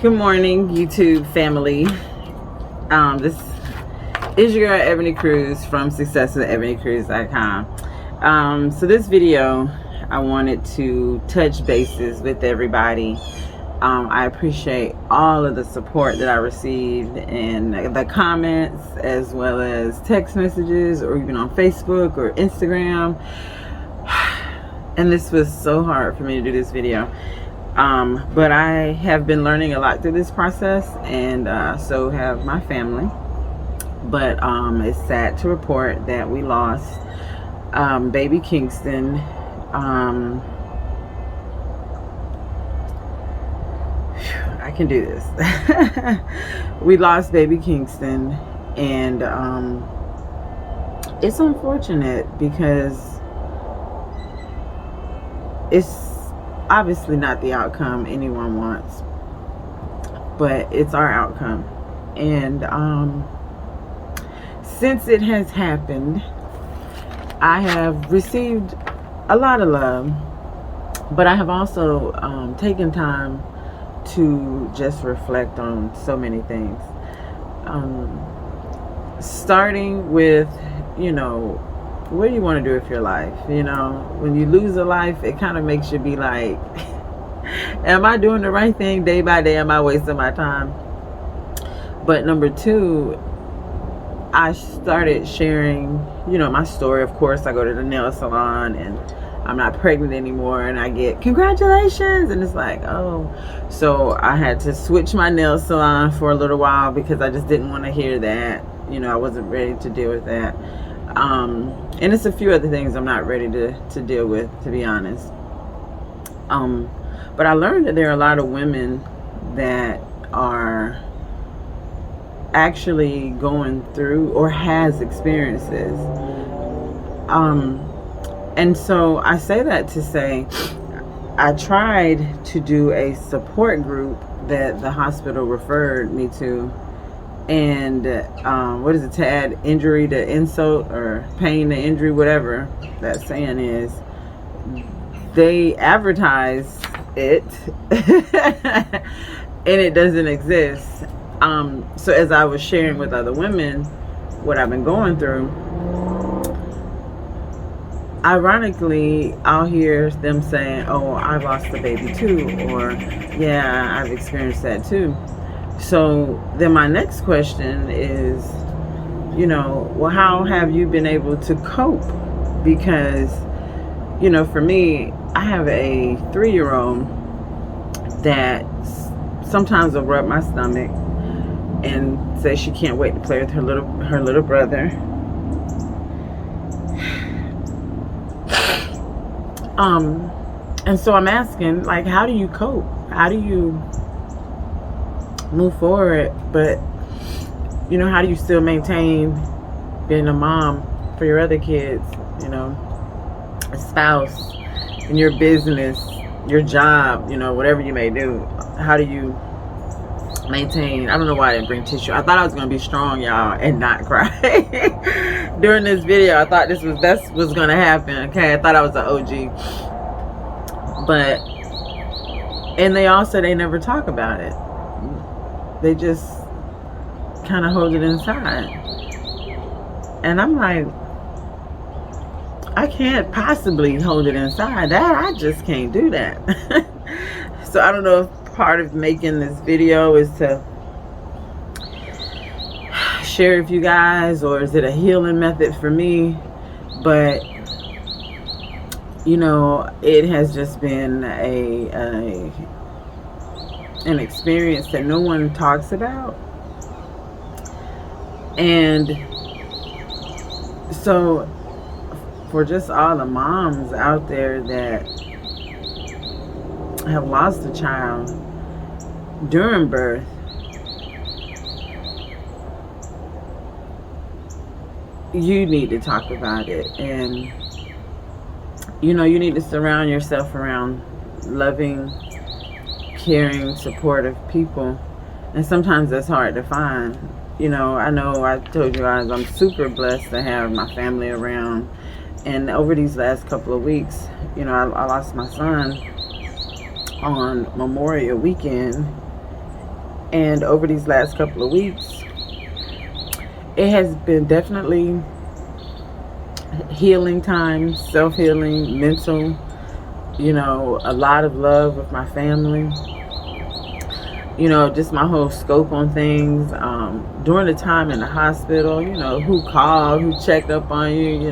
Good morning, YouTube family. This is your girl Ebony Cruz from successwithebonycruz.com. So this video, I wanted to touch bases with everybody. I appreciate all of the support that I received and the comments, as well as text messages, or even on Facebook or Instagram. And this was so hard for me to do this video. But I have been learning a lot through this process, and so have my family. But it's sad to report that we lost baby Kingston. I can do this. We lost baby Kingston, and it's unfortunate because it's obviously not the outcome anyone wants, but it's our outcome. And since it has happened, I have received a lot of love, but I have also taken time to just reflect on so many things, starting with, what do you want to do with your life? When you lose a life, it kind of makes you be like, am I doing the right thing day by day? Am I wasting my time? But number two, I started sharing, my story. Of course, I go to the nail salon and I'm not pregnant anymore, and I get congratulations, and it's like, oh. So I had to switch my nail salon for a little while because I just didn't want to hear that. I wasn't ready to deal with that. And it's a few other things I'm not ready to deal with, to be honest. But I learned that there are a lot of women that are actually going through or has experiences. And so I say that to say, I tried to do a support group that the hospital referred me to. And what is it, to add injury to insult, or pain to injury, whatever that saying is, they advertise it and it doesn't exist. So as I was sharing with other women what I've been going through, ironically, I'll hear them saying, oh, I lost a baby too, or yeah, I've experienced that too. So then my next question is, well, how have you been able to cope? Because, for me, I have a 3-year-old that sometimes will rub my stomach and say she can't wait to play with her little brother. And so I'm asking, like, how do you cope? How do you move forward? But how do you still maintain being a mom for your other kids, a spouse, in your business, your job, whatever you may do? How do you maintain? I don't know why I didn't bring tissue. I thought I was gonna be strong, y'all, and not cry during this video. I thought that's what's gonna happen. Okay, I thought I was an OG. But and they also, they never talk about it. They just kind of hold it inside. And I'm like, I can't possibly hold it inside. I just can't do that. So I don't know if part of making this video is to share with you guys, or is it a healing method for me? But it has just been an experience that no one talks about. And so for just all the moms out there that have lost a child during birth, you need to talk about it. And you need to surround yourself around loving, caring, supportive people. And sometimes that's hard to find. I know I told you guys I'm super blessed to have my family around. And over these last couple of weeks, I lost my son on Memorial weekend. And over these last couple of weeks, it has been definitely healing time, self-healing, mental, a lot of love with my family, just my whole scope on things. During the time in the hospital, who called, who checked up on you,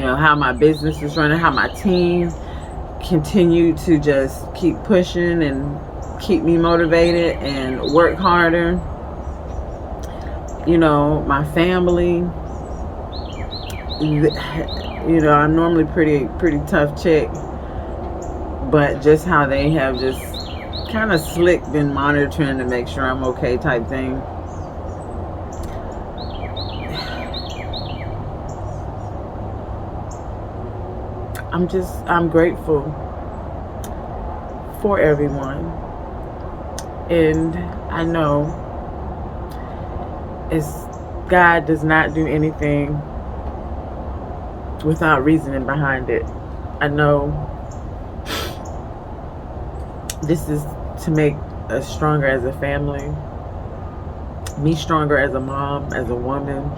how my business is running, how my team continue to just keep pushing and keep me motivated and work harder. My family, I'm normally pretty tough chick, but just how they have just kind of slick been monitoring to make sure I'm okay type thing. I'm grateful for everyone. And I know God does not do anything without reasoning behind it. I know this is to make us stronger as a family, me stronger as a mom, as a woman,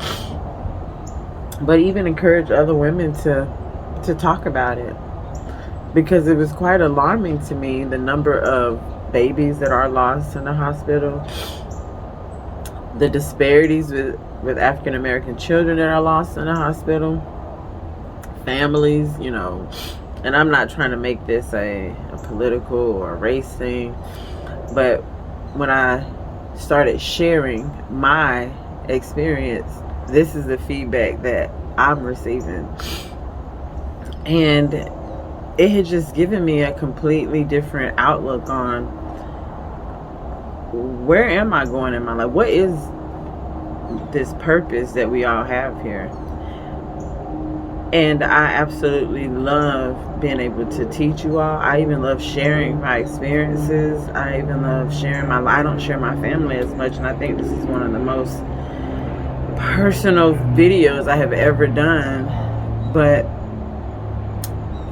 but even encourage other women to talk about it, because it was quite alarming to me, the number of babies that are lost in the hospital, the disparities with African American children that are lost in the hospital, families, and I'm not trying to make this a political or a race thing, but when I started sharing my experience, this is the feedback that I'm receiving. And it had just given me a completely different outlook on where am I going in my life? What is this purpose that we all have here? And I absolutely love being able to teach you all. I even love sharing my experiences. I even love sharing I don't share my family as much, and I think this is one of the most personal videos I have ever done. But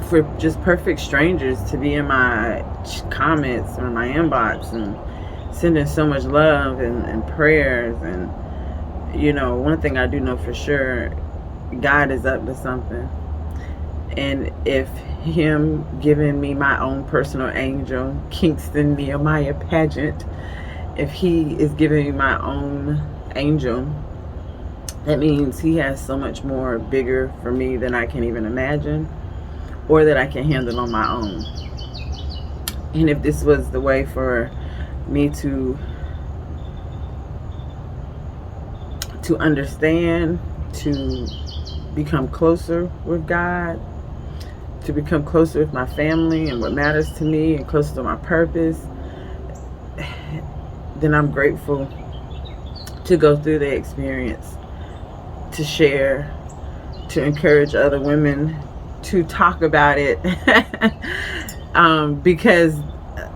for just perfect strangers to be in my comments or my inbox and sending so much love and prayers, and one thing I do know for sure, God is up to something. And if him giving me my own personal angel, Kingston Nehemiah Pageant, if he is giving me my own angel, that means he has so much more bigger for me than I can even imagine, or that I can handle on my own. And if this was the way for me to understand, to become closer with God, to become closer with my family and what matters to me, and closer to my purpose, then I'm grateful to go through the experience, to share, to encourage other women to talk about it. Because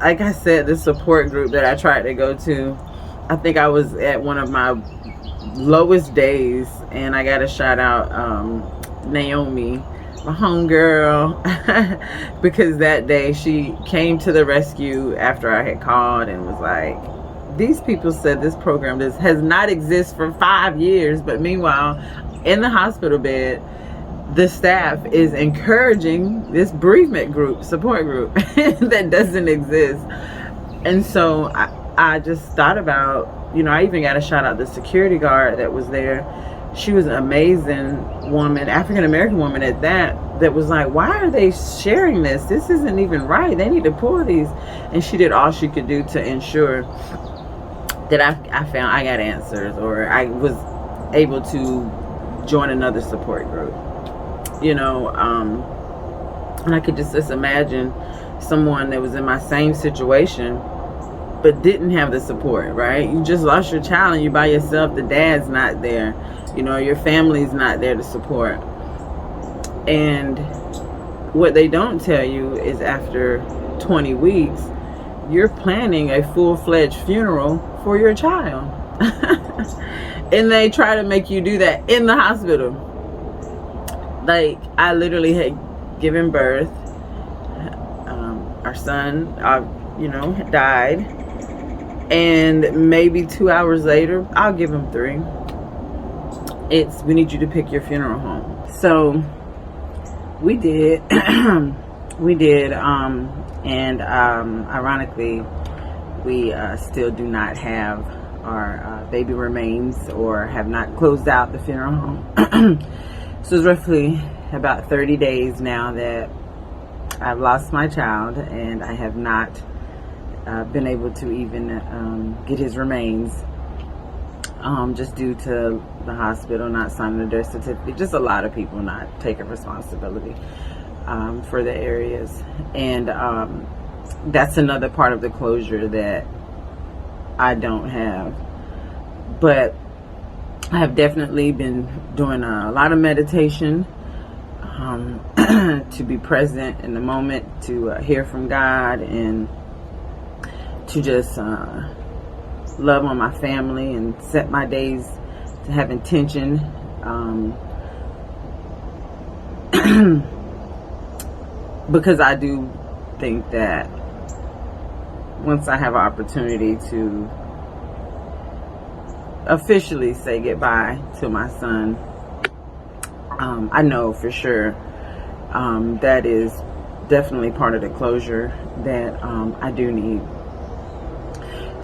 like I said, the support group that I tried to go to, I think I was at one of my lowest days, and I got to shout out Naomi, my homegirl, because that day she came to the rescue after I had called and was like, these people said this program has not existed for 5 years, but meanwhile in the hospital bed the staff is encouraging this bereavement group, support group that doesn't exist. And so I just thought about, I even got to shout out the security guard that was there. She was an amazing woman, African American woman at that was like, why are they sharing this? This isn't even right. They need to pull these. And she did all she could do to ensure that I found I got answers, or I was able to join another support group. And I could just imagine someone that was in my same situation but didn't have the support, right? You just lost your child and you're by yourself. The dad's not there. Your family's not there to support. And what they don't tell you is after 20 weeks, you're planning a full-fledged funeral for your child. And they try to make you do that in the hospital. Like, I literally had given birth. Our son, died. And maybe 2 hours later, I'll give him 3. We need you to pick your funeral home. So we did. We did. And ironically, we still do not have our baby remains, or have not closed out the funeral home. So it's roughly about 30 days now that I've lost my child, and I have not been able to even get his remains, just due to the hospital not signing the death certificate. Just a lot of people not taking responsibility for the areas. And that's another part of the closure that I don't have. But I have definitely been doing a lot of meditation, to be present in the moment, to hear from God, and to just love on my family and set my days to have intention. Because I do think that once I have an opportunity to officially say goodbye to my son, I know for sure that is definitely part of the closure that I do need.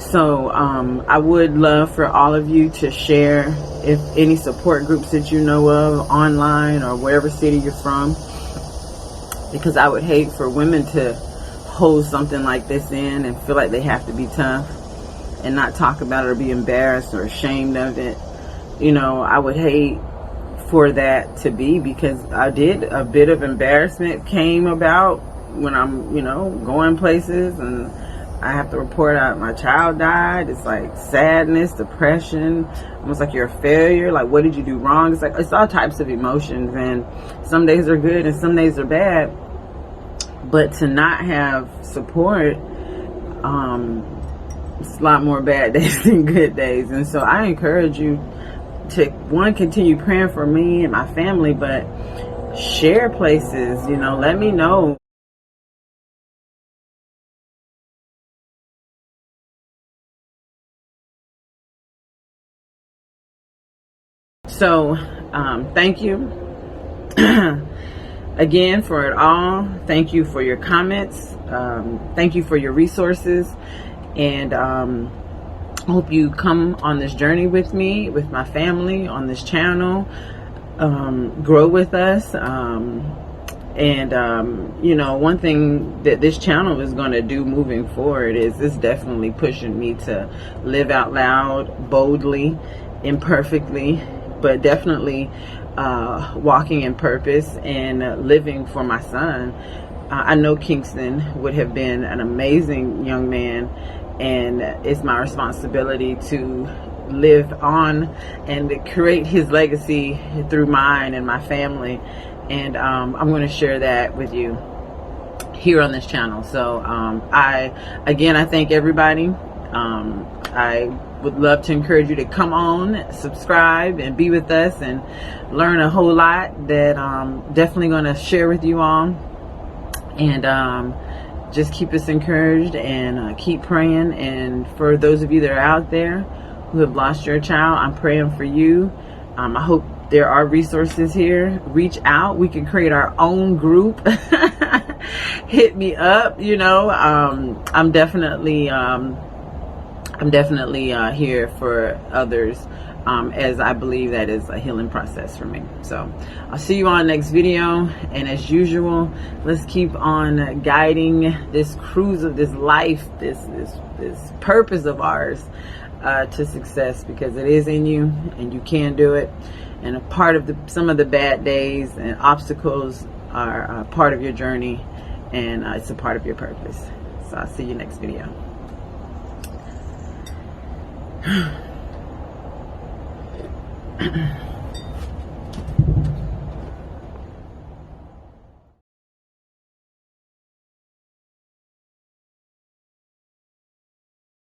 So I would love for all of you to share if any support groups that you know of online, or wherever city you're from, because I would hate for women to hold something like this in and feel like they have to be tough and not talk about it, or be embarrassed or ashamed of it. You know, I would hate for that to be, because a bit of embarrassment came about when I'm, going places and I have to report out my child died. It's like sadness, depression, almost like you're a failure. Like, what did you do wrong? It's like, it's all types of emotions, and some days are good and some days are bad. But to not have support, it's a lot more bad days than good days. And so I encourage you to, one, continue praying for me and my family, but share places, let me know. So thank you again for it all. Thank you for your comments. Thank you for your resources. And I hope you come on this journey with me, with my family, on this channel. Grow with us. One thing that this channel is going to do moving forward is it's definitely pushing me to live out loud, boldly, imperfectly, but definitely walking in purpose and living for my son. I know Kingston would have been an amazing young man, and it's my responsibility to live on and create his legacy through mine and my family. And I'm going to share that with you here on this channel. So I thank everybody. I would love to encourage you to come on, subscribe, and be with us and learn a whole lot that I'm definitely going to share with you all. And just keep us encouraged, and keep praying. And for those of you that are out there who have lost your child, I'm praying for you. I hope there are resources here. Reach out. We can create our own group. Hit me up. I'm definitely here for others, as I believe that is a healing process for me. So I'll see you on the next video. And as usual, let's keep on guiding this cruise of this life, this purpose of ours, to success, because it is in you and you can do it. And a part of some of the bad days and obstacles are a part of your journey, and it's a part of your purpose. So I'll see you next video.